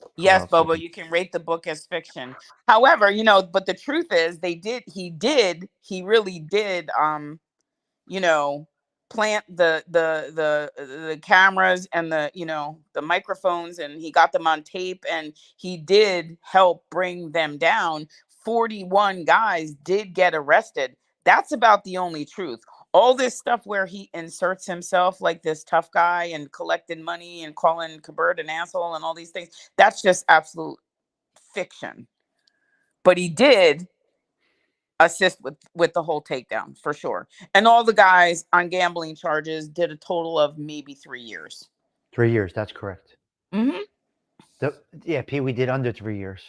Who yes, else? Bobo. You can rate the book as fiction. However, but the truth is, he really did. You know, plant the cameras and the microphones, and he got them on tape, and he did help bring them down. 41 guys did get arrested. That's about the only truth. All this stuff where he inserts himself like this tough guy and collecting money and calling Kabert an asshole and all these things, that's just absolute fiction. But he did assist with the whole takedown for sure. And all the guys on gambling charges did a total of maybe 3 years. 3 years. That's correct. Hmm. Yeah, Pee Wee did under 3 years,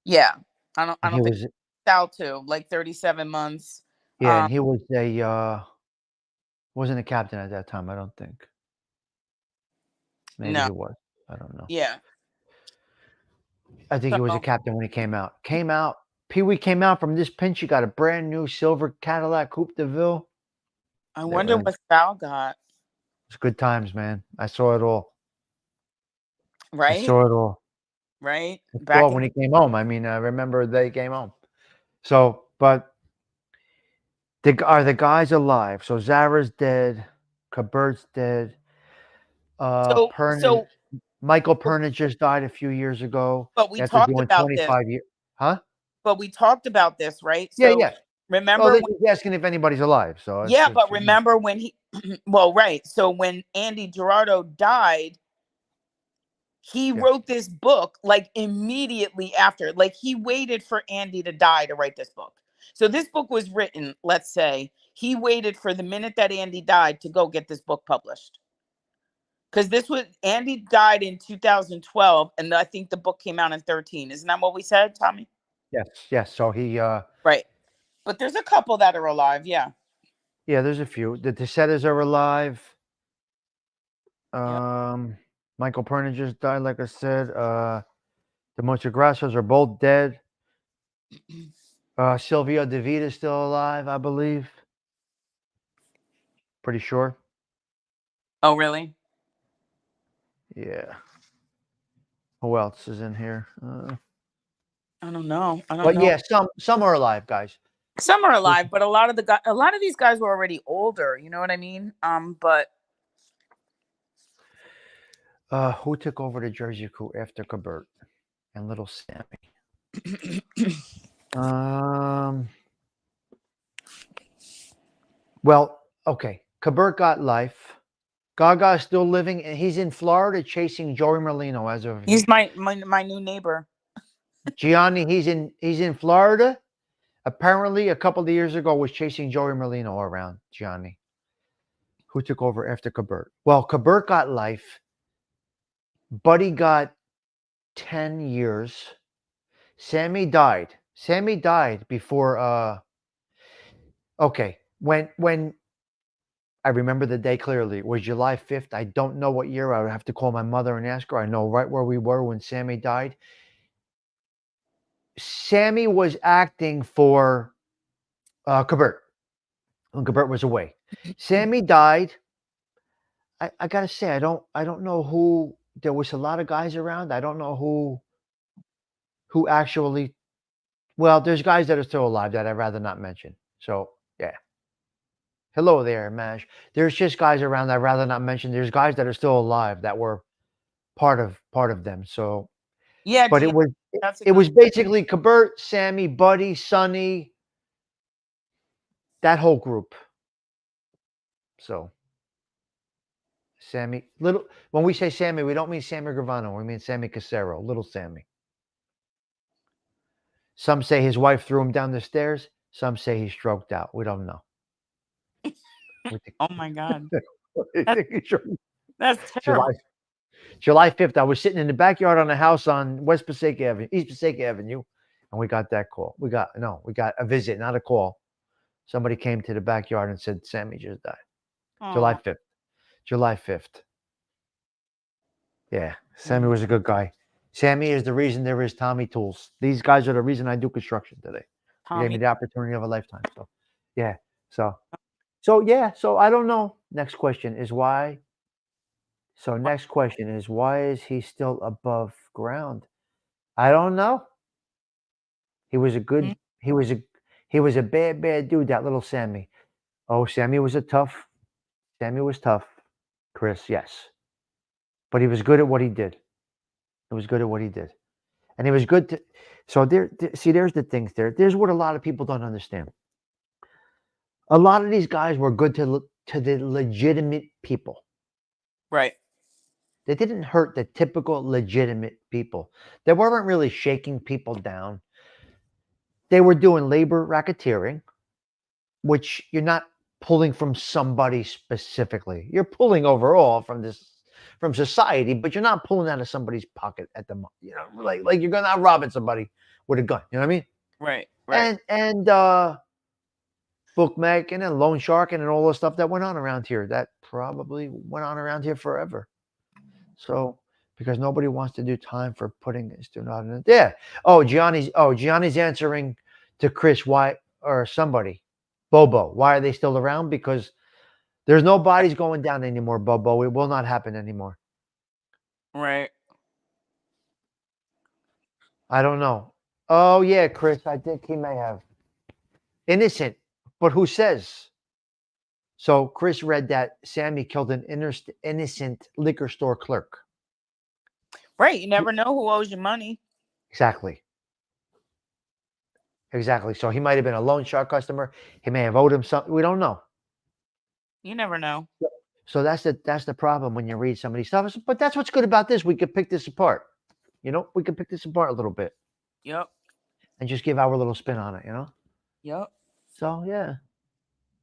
Yeah, I don't. I and don't he think was Sal too. Like 37 months. yeah, Um, and he was a wasn't a captain at that time. I don't think. Maybe no. he was. I don't know. Yeah. I think he was a So captain when he came out. Pee Wee came out from this pinch. He got a brand new silver Cadillac Coupe de Ville. I It wonder was, what Sal got. good times, man. I saw it all. I Right. saw it all. Right. I saw Back it in. when he came home. I mean, I remember they came home. So, but are the guys alive? So Zara's dead. Kabert's dead. So Pernod, so. Michael Pernod just died a few years ago But we after talked doing about this. 25 years. Huh? But we talked about this, right? Yeah, So yeah. Oh, remember they're when? just asking if anybody's alive. So Yeah, but remember when he? Well, right. So when Andy Gerardo died, he yeah. wrote this book like immediately after. Like he waited for Andy to die to write this book. So this book was written, let's say, he waited for the minute that Andy died to go get this book published. Because this was Andy died in 2012, and I think the book came out in 13. Isn't that what we said, Tommy? Yes, yes. So he Right. But there's a couple that are alive. Yeah. yeah, there's a few. The Desetas are alive. Yep. Michael Pernod just died, like I said. The Montegrassos are both dead. Silvio DeVita is still alive, I believe. Pretty sure. Oh, really? Yeah. Who else is in here? I don't know. I don't But know. yeah, some are alive, guys. Some are alive, but a lot of these guys were already older. You know what I mean? But Who took over the Jersey crew after Kabert and Little Sammy? Um. Well, okay. Kabert got life. Gaga is still living, and he's in Florida chasing Joey Merlino as of he's my new neighbor. Gianni. He's in Florida. Apparently, a couple of years ago, was chasing Joey Merlino around. Gianni, who took over after Kabert. Well, Kabert got life. Buddy got 10 years. Sammy died. Sammy died before. Okay, when I remember the day clearly. It was July 5th. I don't know what year. I would have to call my mother and ask her. I know right where we were when Sammy died. Sammy was acting for Kabert when Kabert was away. Sammy died. I gotta say, I don't know who. There was a lot of guys around. I don't know who actually. Well, there's guys that are still alive that I'd rather not mention. So yeah. Hello there, Mash. There's just guys around that I'd rather not mention. There's guys that are still alive that were part of them. So, Yeah, but Gia, that's a it good. was basically Kabert, Sammy, Buddy, Sonny, that whole group. So Sammy, little when we say Sammy, we don't mean Sammy Gravano. We mean Sammy Casero, little Sammy. Some say his wife threw him down the stairs. Some say he stroked out. We don't know. We think, Oh my God. we That's think he stroked- that's July terrible. July 5th. I was sitting in the backyard on a house on West Passaic Avenue, East Passaic Avenue, and we got that call. We got a visit, not a call. Somebody came to the backyard and said Sammy just died. July Oh. 5th. July 5th. Yeah, Sammy Mm. was a good guy. Sammy is the reason there is Tommy Tools. These guys are the reason I do construction today. They gave me Tommy. the opportunity of a lifetime. So, yeah. So I don't know. Next question is why. So next question is why is he still above ground? I don't know. He was a Mm. good. He was a bad dude. That little Sammy. Oh, Sammy was a tough. Sammy was tough. Chris, yes, but he was good at what he did. He was good at what he did. And he was good to. So see, there's the things there. There's what a lot of people don't understand. A lot of these guys were good to the legitimate people. Right. They didn't hurt the typical legitimate people. They weren't really shaking people down. They were doing labor racketeering, which you're not pulling from somebody specifically. You're pulling overall from society, but you're not pulling out of somebody's pocket at the moment. Like you're not robbing somebody with a gun. You know what I mean? Right. Right. And bookmaking and loan sharking and all the stuff that went on around here. That probably went on around here forever. So because nobody wants to do time for putting a student out in it. Yeah. Gianni's answering to Chris why or somebody. Bobo. Why are they still around? Because there's no bodies going down anymore, Bobo. It will not happen anymore. Right. I don't know. Oh yeah, Chris. I think he may have. Innocent. But who says? So Chris read that Sammy killed an innocent liquor store clerk. Right. You never know who owes you money. Exactly. Exactly. So he might have been a loan shark customer. He may have owed him something. We don't know. You never know. So that's the problem when you read some of these stuff. But that's what's good about this. We could pick this apart. We could pick this apart a little bit Yep. and just give our little spin on it. Yep. So yeah.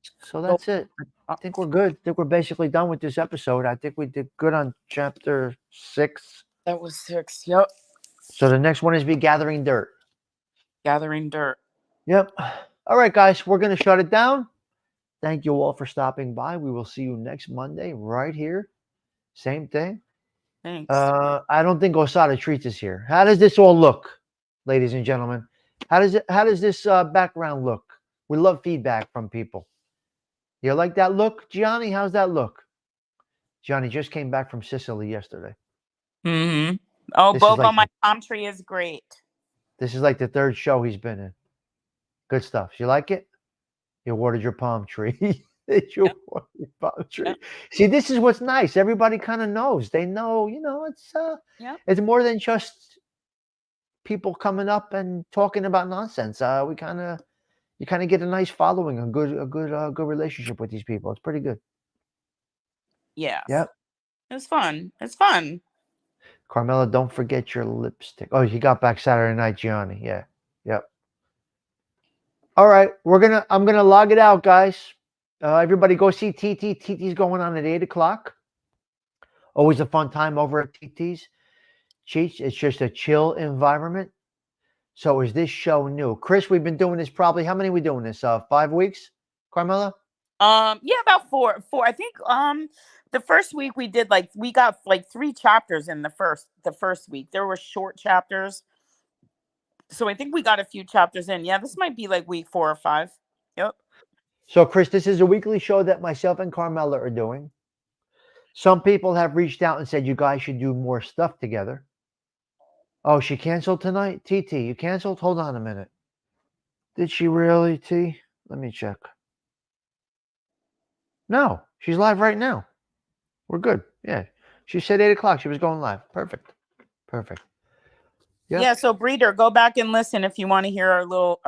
So So that's it. I think we're good. I think we're basically done with this episode. I think we did good on chapter 6. that was 6. Yep. So the next one is be gathering dirt. Gathering dirt. Yep. All right, guys, we're going to shut it down. Thank you all for stopping by. We will see you next Monday right here. Same thing. Thanks. I don't think Osada treats us here. How does this all look, ladies and gentlemen? How does this background look? We love feedback from people. You like that look, Gianni? How's that look? Gianni just came back from Sicily yesterday. Mm-hmm. Oh, This is Bobo, like my palm tree is great. this is like the 3rd show he's been in. Good stuff. You like it? You watered your palm tree. You Yep. watered your palm tree. Yep. See, this is what's nice. Everybody kind of knows. They know, Yep. it's more than just people coming up and talking about nonsense. You kind of get a nice following, a good relationship with these people. It's pretty good. Yes. Yep. It's fun. It's fun. Carmela, don't forget your lipstick. Oh, he got back Saturday night, Gianni. Yeah. Yep. All right, I'm gonna log it out, guys. Everybody go see TT. TT's going on at 8:00. Always a fun time over at TT's. Cheech, it's just a chill environment. So is this show new? Chris, we've been doing this probably, how many are we doing this? 5 weeks? Carmela? Yeah, about four. I think the first week we got like 3 chapters in the first week. There were short chapters. So I think we got a few chapters in. Yeah, this might be like week 4 or 5. Yep. So, Chris, this is a weekly show that myself and Carmela are doing. Some people have reached out and said you guys should do more stuff together. Oh, she canceled tonight? TT, you canceled? Hold on a minute. Did she really, T? Let me check. No, she's live right now. We're good. Yeah. She said 8:00. She was going live. Perfect. Yep. Yeah, so Breeder, go back and listen if you want to hear our little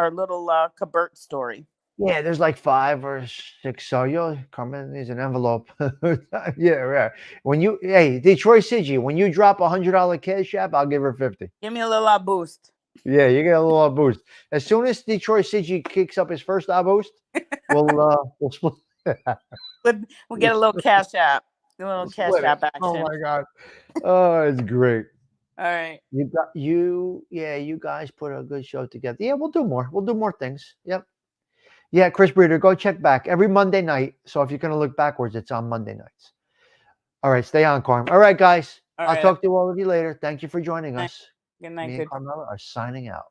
Cabert story. Yeah, there's like 5 or 6. So Carmen needs an envelope. Yeah, right. Hey, Detroit City, when you drop $100 cash app, I'll give her 50. Give me a little boost. Yeah, you get a little boost. As soon as Detroit City kicks up his first boost, we'll split. We'll get a little cash app, a little We'll cash split it. app Oh action. my god. Oh, it's great. All right. You guys put a good show together. Yeah, we'll do more. We'll do more things. Yep. Yeah, Chris Breeder, go check back every Monday night. So if you're gonna look backwards, it's on Monday nights. All right, stay on, Carm. All right, guys. All I'll right. talk to all of you later. Thank you for joining us. Good night. Me and Good. Carmela are signing out.